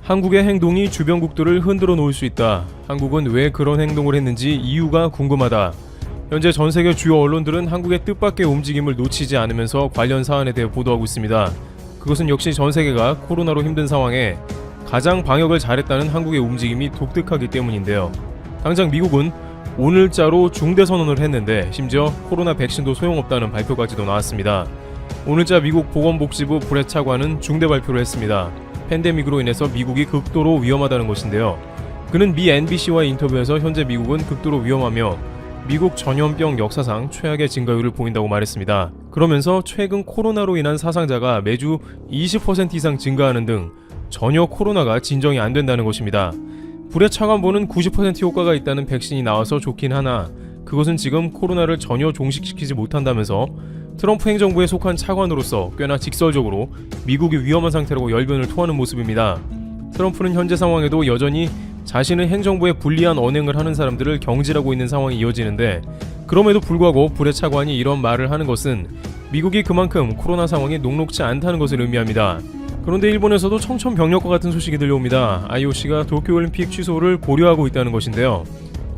한국의 행동이 주변국들을 흔들어 놓을 수 있다. 한국은 왜 그런 행동을 했는지 이유가 궁금하다. 현재 전 세계 주요 언론들은 한국의 뜻밖의 움직임을 놓치지 않으면서 관련 사안에 대해 보도하고 있습니다. 그것은 역시 전 세계가 코로나로 힘든 상황에 가장 방역을 잘했다는 한국의 움직임이 독특하기 때문인데요. 당장 미국은 오늘자로 중대 선언을 했는데 심지어 코로나 백신도 소용없다는 발표까지도 나왔습니다. 오늘자 미국 보건복지부 브렛 차관은 중대 발표를 했습니다. 팬데믹으로 인해서 미국이 극도로 위험하다는 것인데요. 그는 미 NBC와의 인터뷰에서 현재 미국은 극도로 위험하며 미국 전염병 역사상 최악의 증가율을 보인다고 말했습니다. 그러면서 최근 코로나로 인한 사상자가 매주 20% 이상 증가하는 등 전혀 코로나가 진정이 안 된다는 것입니다. 브렛 차관보는 90% 효과가 있다는 백신이 나와서 좋긴 하나 그것은 지금 코로나를 전혀 종식시키지 못한다면서 트럼프 행정부에 속한 차관으로서 꽤나 직설적으로 미국이 위험한 상태라고 열변을 토하는 모습입니다. 트럼프는 현재 상황에도 여전히 자신의 행정부에 불리한 언행을 하는 사람들을 경질하고 있는 상황이 이어지는데 그럼에도 불구하고 브렛 차관이 이런 말을 하는 것은 미국이 그만큼 코로나 상황이 녹록지 않다는 것을 의미합니다. 그런데 일본에서도 청천벽력과 같은 소식이 들려옵니다. IOC가 도쿄올림픽 취소를 고려하고 있다는 것인데요.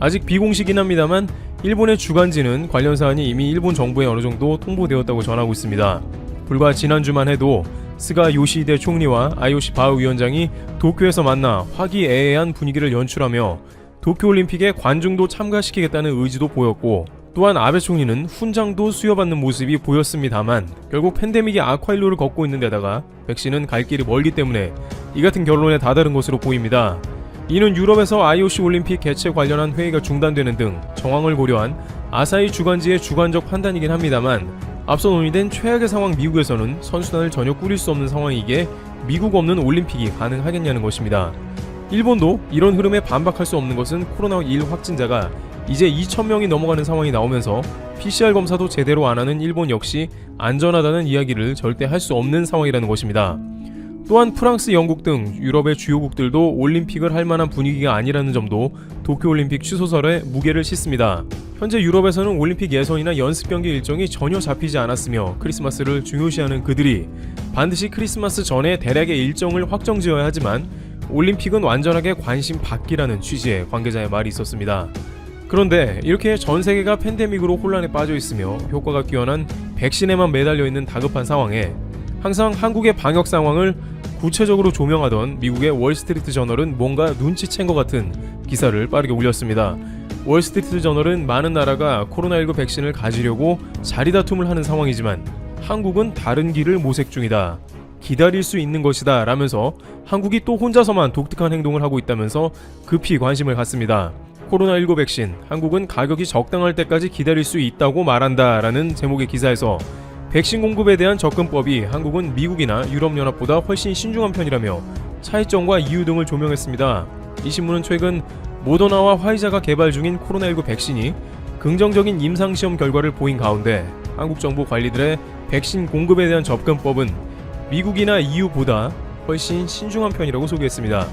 아직 비공식이긴 합니다만 일본의 주간지는 관련 사안이 이미 일본 정부에 어느 정도 통보되었다고 전하고 있습니다. 불과 지난주만 해도 스가 요시히데 총리와 IOC 바흐 위원장이 도쿄에서 만나 화기애애한 분위기를 연출하며 도쿄올림픽에 관중도 참가시키겠다는 의지도 보였고 또한 아베 총리는 훈장도 수여받는 모습이 보였습니다만 결국 팬데믹이 악화일로를 걷고 있는 데다가 백신은 갈 길이 멀기 때문에 이 같은 결론에 다다른 것으로 보입니다. 이는 유럽에서 IOC 올림픽 개최 관련한 회의가 중단되는 등 정황을 고려한 아사히 주간지의 주관적 판단이긴 합니다만 앞서 논의된 최악의 상황 미국에서는 선수단을 전혀 꾸릴 수 없는 상황이기에 미국 없는 올림픽이 가능하겠냐는 것입니다. 일본도 이런 흐름에 반박할 수 없는 것은 코로나19 확진자가 이제 2,000명이 넘어가는 상황이 나오면서 PCR 검사도 제대로 안 하는 일본 역시 안전하다는 이야기를 절대 할 수 없는 상황이라는 것입니다. 또한 프랑스, 영국 등 유럽의 주요국들도 올림픽을 할 만한 분위기가 아니라는 점도 도쿄올림픽 취소설에 무게를 싣습니다. 현재 유럽에서는 올림픽 예선이나 연습 경기 일정이 전혀 잡히지 않았으며 크리스마스를 중요시하는 그들이 반드시 크리스마스 전에 대략의 일정을 확정지어야 하지만 올림픽은 완전하게 관심 밖이라는 취지의 관계자의 말이 있었습니다. 그런데 이렇게 전 세계가 팬데믹으로 혼란에 빠져 있으며 효과가 뛰어난 백신에만 매달려 있는 다급한 상황에 항상 한국의 방역 상황을 구체적으로 조명하던 미국의 월스트리트 저널은 뭔가 눈치챈 것 같은 기사를 빠르게 올렸습니다. 월스트리트 저널은 많은 나라가 코로나19 백신을 가지려고 자리다툼을 하는 상황이지만 한국은 다른 길을 모색 중이다. 기다릴 수 있는 것이다 라면서 한국이 또 혼자서만 독특한 행동을 하고 있다면서 급히 관심을 갖습니다. 코로나19 백신, 한국은 가격이 적당할 때까지 기다릴 수 있다고 말한다 라는 제목의 기사에서 백신 공급에 대한 접근법이 한국은 미국이나 유럽연합보다 훨씬 신중한 편이라며 차이점과 이유 등을 조명했습니다. 이 신문은 최근 모더나와 화이자가 개발 중인 코로나19 백신이 긍정적인 임상시험 결과를 보인 가운데 한국 정부 관리들의 백신 공급에 대한 접근법은 미국이나 EU보다 훨씬 신중한 편이라고 소개했습니다.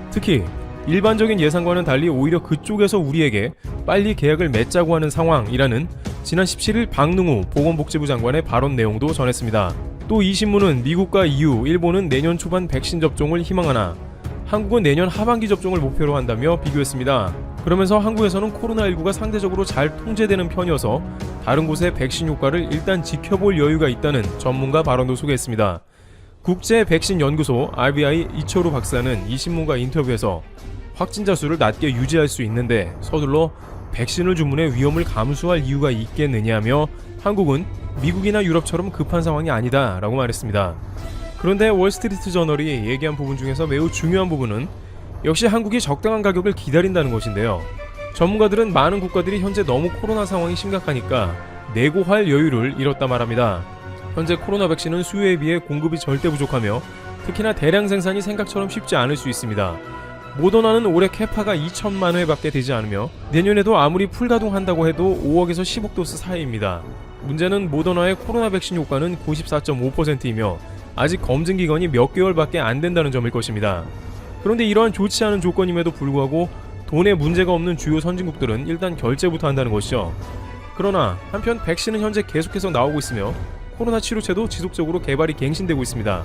특히 일반적인 예상과는 달리 오히려 그쪽에서 우리에게 빨리 계약을 맺자고 하는 상황이라는 지난 17일 박능우 보건복지부 장관의 발언 내용도 전했습니다. 또 이 신문은 미국과 EU, 일본은 내년 초반 백신 접종을 희망하나 한국은 내년 하반기 접종을 목표로 한다며 비교했습니다. 그러면서 한국에서는 코로나19가 상대적으로 잘 통제되는 편이어서 다른 곳의 백신 효과를 일단 지켜볼 여유가 있다는 전문가 발언도 소개했습니다. 국제백신연구소 RBI 이철우 박사는 이 신문과 인터뷰에서 확진자 수를 낮게 유지할 수 있는데 서둘러 백신을 주문해 위험을 감수할 이유가 있겠느냐며 한국은 미국이나 유럽처럼 급한 상황이 아니다 라고 말했습니다. 그런데 월스트리트 저널이 얘기한 부분 중에서 매우 중요한 부분은 역시 한국이 적당한 가격을 기다린다는 것인데요. 전문가들은 많은 국가들이 현재 너무 코로나 상황이 심각하니까 내고할 여유를 잃었다 말합니다. 현재 코로나 백신은 수요에 비해 공급이 절대 부족하며 특히나 대량 생산이 생각처럼 쉽지 않을 수 있습니다. 모더나는 올해 캐파가 2천만 회밖에 되지 않으며 내년에도 아무리 풀가동한다고 해도 5억에서 10억 도스 사이입니다. 문제는 모더나의 코로나 백신 효과는 94.5%이며 아직 검증 기간이 몇 개월밖에 안 된다는 점일 것입니다. 그런데 이러한 좋지 않은 조건임에도 불구하고 돈에 문제가 없는 주요 선진국들은 일단 결제부터 한다는 것이죠. 그러나 한편 백신은 현재 계속해서 나오고 있으며 코로나 치료제도 지속적으로 개발이 갱신되고 있습니다.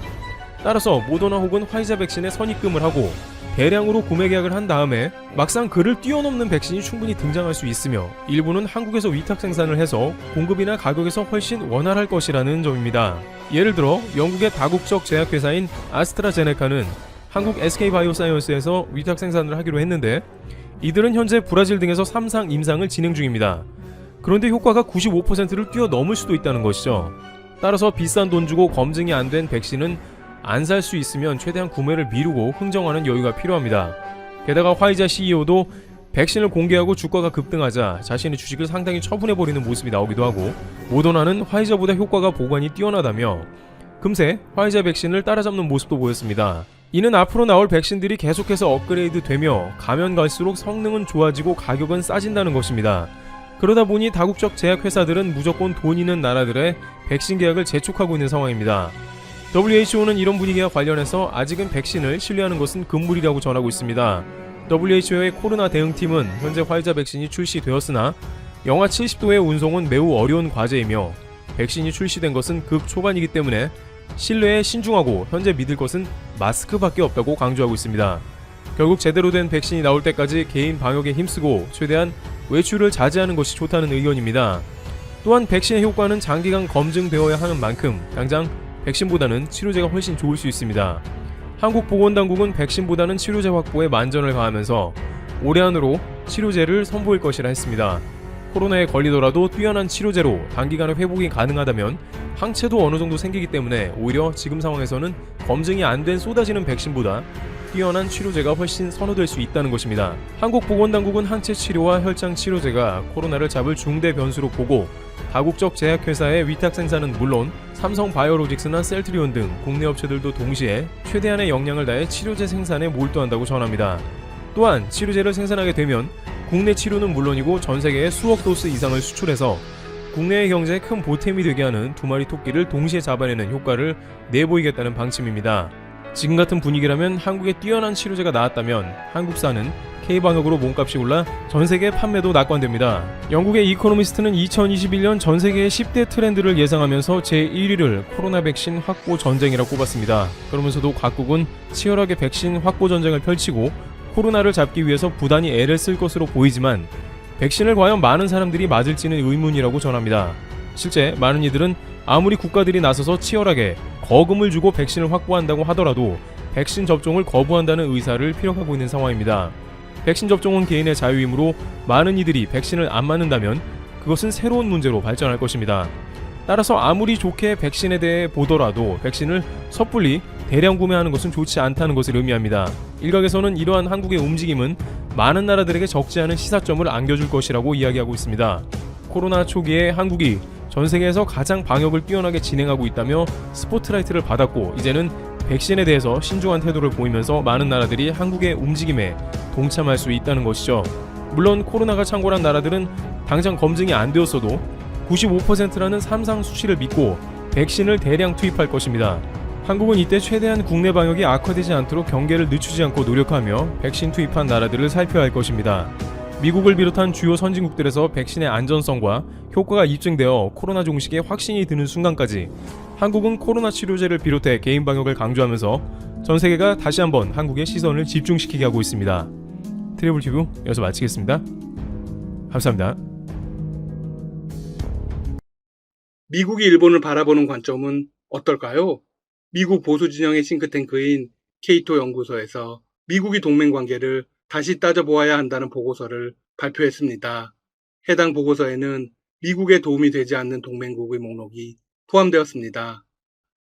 따라서 모더나 혹은 화이자 백신에 선입금을 하고 대량으로 구매 계약을 한 다음에 막상 그를 뛰어넘는 백신이 충분히 등장할 수 있으며 일부는 한국에서 위탁 생산을 해서 공급이나 가격에서 훨씬 원활할 것이라는 점입니다. 예를 들어 영국의 다국적 제약회사인 아스트라제네카는 한국 SK바이오사이언스에서 위탁 생산을 하기로 했는데 이들은 현재 브라질 등에서 3상 임상을 진행 중입니다. 그런데 효과가 95%를 뛰어넘을 수도 있다는 것이죠. 따라서 비싼 돈 주고 검증이 안 된 백신은 안 살 수 있으면 최대한 구매를 미루고 흥정하는 여유가 필요합니다. 게다가 화이자 CEO도 백신을 공개하고 주가가 급등하자 자신의 주식을 상당히 처분해버리는 모습이 나오기도 하고, 모더나는 화이자보다 효과가 보관이 뛰어나다며 금세 화이자 백신을 따라잡는 모습도 보였습니다. 이는 앞으로 나올 백신들이 계속해서 업그레이드 되며 가면 갈수록 성능은 좋아지고 가격은 싸진다는 것입니다. 그러다 보니 다국적 제약회사들은 무조건 돈 있는 나라들의 백신 계약을 재촉하고 있는 상황입니다. WHO는 이런 분위기와 관련해서 아직은 백신을 신뢰하는 것은 금물이라고 전하고 있습니다. WHO의 코로나 대응팀은 현재 화이자 백신이 출시되었으나 영하 70도의 운송은 매우 어려운 과제이며 백신이 출시된 것은 극초반이기 때문에 신뢰에 신중하고 현재 믿을 것은 마스크밖에 없다고 강조하고 있습니다. 결국 제대로 된 백신이 나올 때까지 개인 방역에 힘쓰고 최대한 외출을 자제하는 것이 좋다는 의견입니다. 또한 백신의 효과는 장기간 검증되어야 하는 만큼 당장 백신보다는 치료제가 훨씬 좋을 수 있습니다. 한국보건당국은 백신보다는 치료제 확보에 만전을 가하면서 올해 안으로 치료제를 선보일 것이라 했습니다. 코로나에 걸리더라도 뛰어난 치료제로 단기간에 회복이 가능하다면 항체도 어느 정도 생기기 때문에 오히려 지금 상황에서는 검증이 안 된 쏟아지는 백신보다 뛰어난 치료제가 훨씬 선호될 수 있다는 것입니다. 한국보건당국은 항체 치료와 혈장 치료제가 코로나를 잡을 중대 변수로 보고 다국적 제약회사의 위탁 생산은 물론 삼성바이오로직스나 셀트리온 등 국내 업체들도 동시에 최대한의 역량을 다해 치료제 생산에 몰두한다고 전합니다. 또한 치료제를 생산하게 되면 국내 치료는 물론이고 전 세계에 수억 도스 이상을 수출해서 국내의 경제에 큰 보탬이 되게 하는 두 마리 토끼를 동시에 잡아내는 효과를 내보이겠다는 방침입니다. 지금 같은 분위기라면 한국에 뛰어난 치료제가 나왔다면 한국산은 K방역으로 몸값이 올라 전세계 판매도 낙관됩니다. 영국의 이코노미스트는 2021년 전세계의 10대 트렌드를 예상하면서 제1위를 코로나 백신 확보 전쟁이라고 꼽았습니다. 그러면서도 각국은 치열하게 백신 확보 전쟁을 펼치고 코로나를 잡기 위해서 부단히 애를 쓸 것으로 보이지만 백신을 과연 많은 사람들이 맞을지는 의문이라고 전합니다. 실제 많은 이들은 아무리 국가들이 나서서 치열하게 거금을 주고 백신을 확보한다고 하더라도 백신 접종을 거부한다는 의사를 피력하고 있는 상황입니다. 백신 접종은 개인의 자유이므로 많은 이들이 백신을 안 맞는다면 그것은 새로운 문제로 발전할 것입니다. 따라서 아무리 좋게 백신에 대해 보더라도 백신을 섣불리 대량 구매하는 것은 좋지 않다는 것을 의미합니다. 일각에서는 이러한 한국의 움직임은 많은 나라들에게 적지 않은 시사점을 안겨줄 것이라고 이야기하고 있습니다. 코로나 초기에 한국이 전 세계에서 가장 방역을 뛰어나게 진행하고 있다며 스포트라이트를 받았고 이제는 백신에 대해서 신중한 태도를 보이면서 많은 나라들이 한국의 움직임에 동참할 수 있다는 것이죠. 물론 코로나가 창궐한 나라들은 당장 검증이 안 되었어도 95%라는 삼상 수치를 믿고 백신을 대량 투입할 것입니다. 한국은 이때 최대한 국내 방역이 악화되지 않도록 경계를 늦추지 않고 노력하며 백신 투입한 나라들을 살펴야 할 것입니다. 미국을 비롯한 주요 선진국들에서 백신의 안전성과 효과가 입증되어 코로나 종식에 확신이 드는 순간까지 한국은 코로나 치료제를 비롯해 개인 방역을 강조하면서 전 세계가 다시 한번 한국의 시선을 집중시키게 하고 있습니다. 트래블튜브 여기서 마치겠습니다. 감사합니다. 미국이 일본을 바라보는 관점은 어떨까요? 미국 보수 진영의 싱크탱크인 케이토 연구소에서 미국이 동맹 관계를 다시 따져보아야 한다는 보고서를 발표했습니다. 해당 보고서에는 미국에 도움이 되지 않는 동맹국의 목록이 포함되었습니다.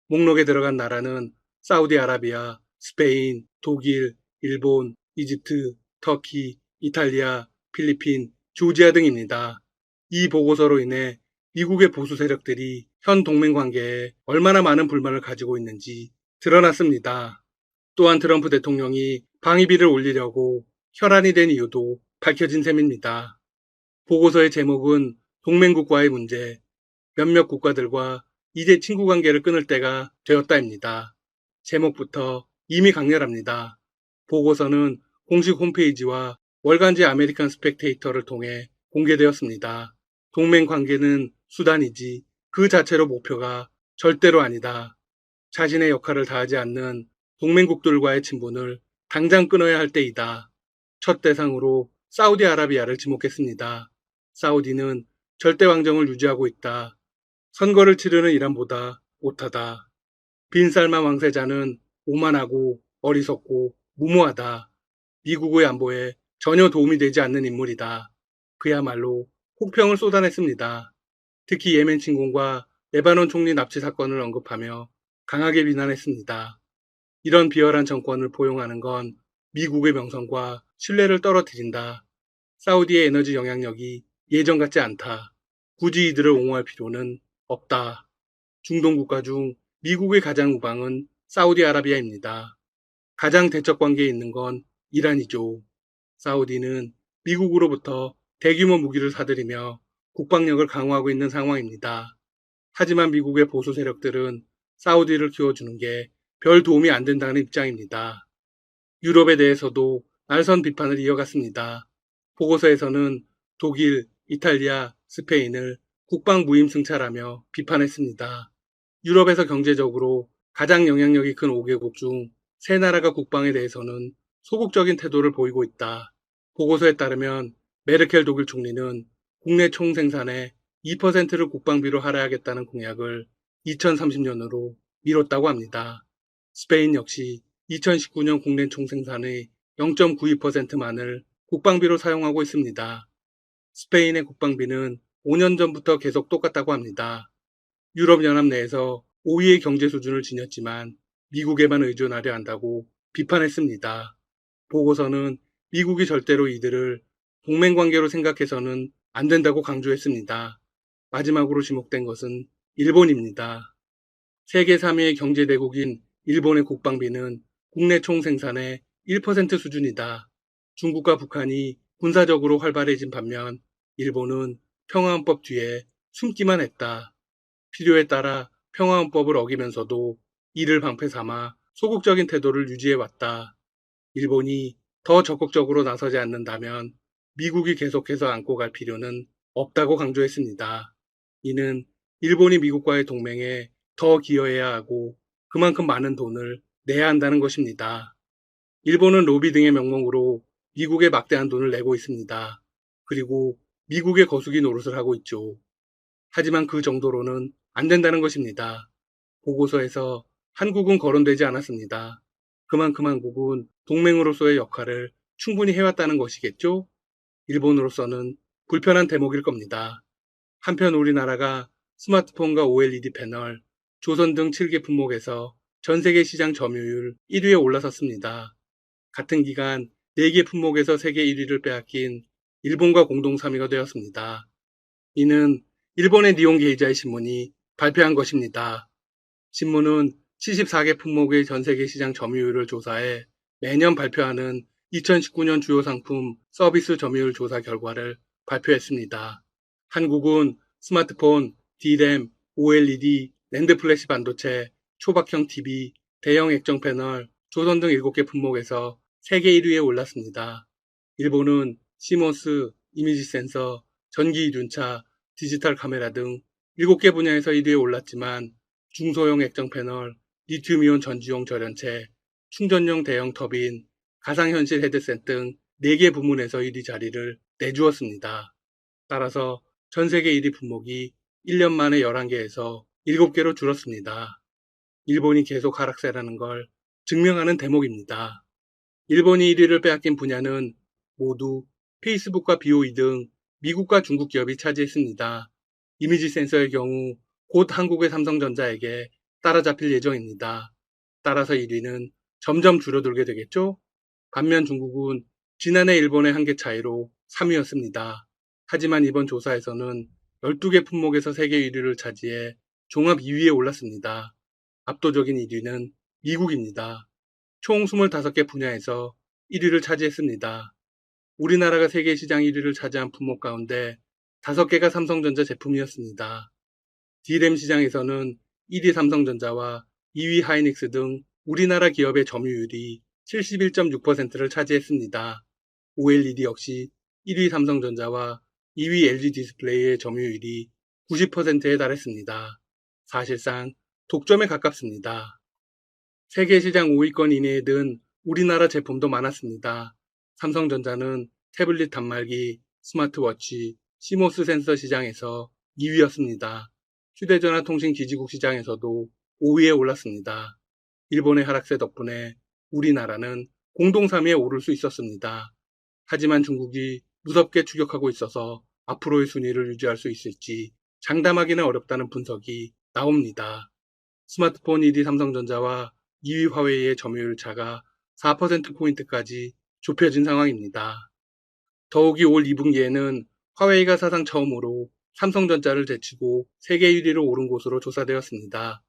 목록에 들어간 나라는 사우디아라비아, 스페인, 독일, 일본, 이집트, 터키, 이탈리아, 필리핀, 조지아 등입니다. 이 보고서로 인해 미국의 보수 세력들이 현 동맹 관계에 얼마나 많은 불만을 가지고 있는지 드러났습니다. 또한 트럼프 대통령이 방위비를 올리려고 혈안이 된 이유도 밝혀진 셈입니다. 보고서의 제목은 동맹국과의 문제, 몇몇 국가들과 이제 친구 관계를 끊을 때가 되었다입니다. 제목부터 이미 강렬합니다. 보고서는 공식 홈페이지와 월간지 아메리칸 스펙테이터를 통해 공개되었습니다. 동맹 관계는 수단이지 그 자체로 목표가 절대로 아니다. 자신의 역할을 다하지 않는 동맹국들과의 친분을 당장 끊어야 할 때이다. 첫 대상으로 사우디아라비아를 지목했습니다. 사우디는 절대 왕정을 유지하고 있다. 선거를 치르는 이란보다 못하다. 빈살만 왕세자는 오만하고 어리석고 무모하다. 미국의 안보에 전혀 도움이 되지 않는 인물이다. 그야말로 혹평을 쏟아냈습니다. 특히 예멘 침공과 레바논 총리 납치 사건을 언급하며 강하게 비난했습니다. 이런 비열한 정권을 포용하는 건 미국의 명성과 신뢰를 떨어뜨린다. 사우디의 에너지 영향력이 예전 같지 않다. 굳이 이들을 옹호할 필요는 없다. 중동 국가 중 미국의 가장 우방은 사우디아라비아입니다. 가장 대척 관계에 있는 건 이란이죠. 사우디는 미국으로부터 대규모 무기를 사들이며 국방력을 강화하고 있는 상황입니다. 하지만 미국의 보수 세력들은 사우디를 키워주는 게 별 도움이 안 된다는 입장입니다. 유럽에 대해서도 날선 비판을 이어갔습니다. 보고서에서는 독일, 이탈리아, 스페인을 국방 무임승차라며 비판했습니다. 유럽에서 경제적으로 가장 영향력이 큰 5개국 중 3나라가 국방에 대해서는 소극적인 태도를 보이고 있다. 보고서에 따르면 메르켈 독일 총리는 국내 총생산의 2%를 국방비로 할애하겠다는 공약을 2030년으로 미뤘다고 합니다. 스페인 역시 2019년 국내 총생산의 0.92%만을 국방비로 사용하고 있습니다. 스페인의 국방비는 5년 전부터 계속 똑같다고 합니다. 유럽연합 내에서 5위의 경제 수준을 지녔지만 미국에만 의존하려 한다고 비판했습니다. 보고서는 미국이 절대로 이들을 동맹관계로 생각해서는 안 된다고 강조했습니다. 마지막으로 지목된 것은 일본입니다. 세계 3위의 경제대국인 일본의 국방비는 국내 총생산의 1% 수준이다. 중국과 북한이 군사적으로 활발해진 반면 일본은 평화헌법 뒤에 숨기만 했다. 필요에 따라 평화헌법을 어기면서도 이를 방패 삼아 소극적인 태도를 유지해왔다. 일본이 더 적극적으로 나서지 않는다면 미국이 계속해서 안고 갈 필요는 없다고 강조했습니다. 이는 일본이 미국과의 동맹에 더 기여해야 하고 그만큼 많은 돈을 내야 한다는 것입니다. 일본은 로비 등의 명목으로 미국에 막대한 돈을 내고 있습니다. 그리고 미국의 거수기 노릇을 하고 있죠. 하지만 그 정도로는 안 된다는 것입니다. 보고서에서 한국은 거론되지 않았습니다. 그만큼 한국은 동맹으로서의 역할을 충분히 해왔다는 것이겠죠? 일본으로서는 불편한 대목일 겁니다. 한편 우리나라가 스마트폰과 OLED 패널, 조선 등 7개 품목에서 전 세계 시장 점유율 1위에 올라섰습니다. 같은 기간 4개 품목에서 세계 1위를 빼앗긴 일본과 공동 3위가 되었습니다. 이는 일본의 니혼 게이자이 신문이 발표한 것입니다. 신문은 74개 품목의 전 세계 시장 점유율을 조사해 매년 발표하는 2019년 주요 상품 서비스 점유율 조사 결과를 발표했습니다. 한국은 스마트폰, D램, OLED, 랜드 플래시 반도체, 초박형 TV, 대형 액정 패널, 조선 등 7개 품목에서 세계 1위에 올랐습니다. 일본은 시모스, 이미지 센서, 전기 이륜차, 디지털 카메라 등 7개 분야에서 1위에 올랐지만 중소형 액정 패널, 리튬이온 전지용 절연체, 충전용 대형 터빈, 가상현실 헤드셋 등 4개 부문에서 1위 자리를 내주었습니다. 따라서 전 세계 1위 품목이 1년 만에 11개에서 7개로 줄었습니다. 일본이 계속 하락세라는 걸 증명하는 대목입니다. 일본이 1위를 빼앗긴 분야는 모두 페이스북과 BOE 등 미국과 중국 기업이 차지했습니다. 이미지 센서의 경우 곧 한국의 삼성전자에게 따라잡힐 예정입니다. 따라서 1위는 점점 줄어들게 되겠죠? 반면 중국은 지난해 일본의 한 개 차이로 3위였습니다. 하지만 이번 조사에서는 12개 품목에서 세계 1위를 차지해 종합 2위에 올랐습니다. 압도적인 1위는 미국입니다. 총 25개 분야에서 1위를 차지했습니다. 우리나라가 세계 시장 1위를 차지한 품목 가운데 5개가 삼성전자 제품이었습니다. D램 시장에서는 1위 삼성전자와 2위 하이닉스 등 우리나라 기업의 점유율이 71.6%를 차지했습니다. OLED 역시 1위 삼성전자와 2위 LG 디스플레이의 점유율이 90%에 달했습니다. 사실상 독점에 가깝습니다. 세계 시장 5위권 이내에 든 우리나라 제품도 많았습니다. 삼성전자는 태블릿 단말기, 스마트워치, 시모스 센서 시장에서 2위였습니다. 휴대전화 통신 기지국 시장에서도 5위에 올랐습니다. 일본의 하락세 덕분에 우리나라는 공동 3위에 오를 수 있었습니다. 하지만 중국이 무섭게 추격하고 있어서 앞으로의 순위를 유지할 수 있을지 장담하기는 어렵다는 분석이 나옵니다. 스마트폰 1위 삼성전자와 2위 화웨이의 점유율 차가 4%포인트까지 좁혀진 상황입니다. 더욱이 올 2분기에는 화웨이가 사상 처음으로 삼성전자를 제치고 세계 1위로 오른 것으로 조사되었습니다.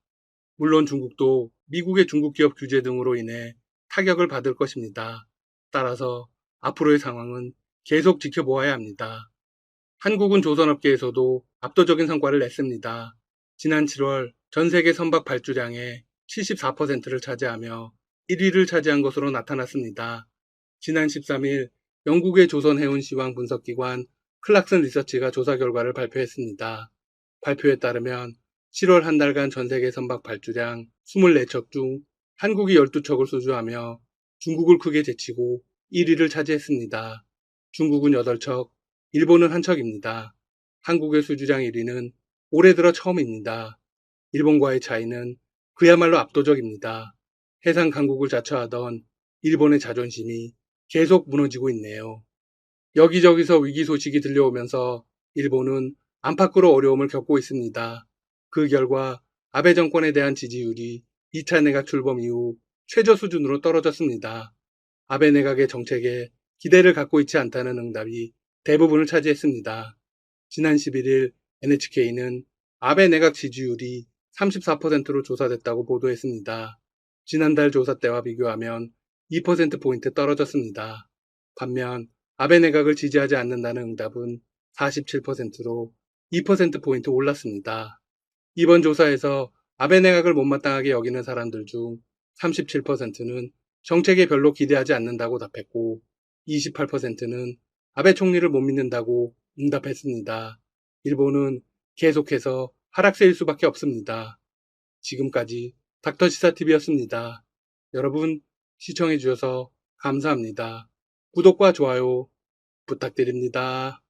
물론 중국도 미국의 중국 기업 규제 등으로 인해 타격을 받을 것입니다. 따라서 앞으로의 상황은 계속 지켜보아야 합니다. 한국은 조선업계에서도 압도적인 성과를 냈습니다. 지난 7월 전 세계 선박 발주량의 74%를 차지하며 1위를 차지한 것으로 나타났습니다. 지난 13일 영국의 조선해운 시황 분석기관 클락슨 리서치가 조사 결과를 발표했습니다. 발표에 따르면 7월 한 달간 전 세계 선박 발주량 24척 중 한국이 12척을 수주하며 중국을 크게 제치고 1위를 차지했습니다. 중국은 8척, 일본은 1척입니다. 한국의 수주량 1위는 올해 들어 처음입니다. 일본과의 차이는 그야말로 압도적입니다. 해상 강국을 자처하던 일본의 자존심이 계속 무너지고 있네요. 여기저기서 위기 소식이 들려오면서 일본은 안팎으로 어려움을 겪고 있습니다. 그 결과 아베 정권에 대한 지지율이 2차 내각 출범 이후 최저 수준으로 떨어졌습니다. 아베 내각의 정책에 기대를 갖고 있지 않다는 응답이 대부분을 차지했습니다. 지난 11일 NHK는 아베 내각 지지율이 34%로 조사됐다고 보도했습니다. 지난달 조사 때와 비교하면 2%포인트 떨어졌습니다. 반면 아베 내각을 지지하지 않는다는 응답은 47%로 2%포인트 올랐습니다. 이번 조사에서 아베 내각을 못마땅하게 여기는 사람들 중 37%는 정책에 별로 기대하지 않는다고 답했고 28%는 아베 총리를 못 믿는다고 응답했습니다. 일본은 계속해서 하락세일 수밖에 없습니다. 지금까지 닥터시사TV였습니다. 여러분 시청해주셔서 감사합니다. 구독과 좋아요 부탁드립니다.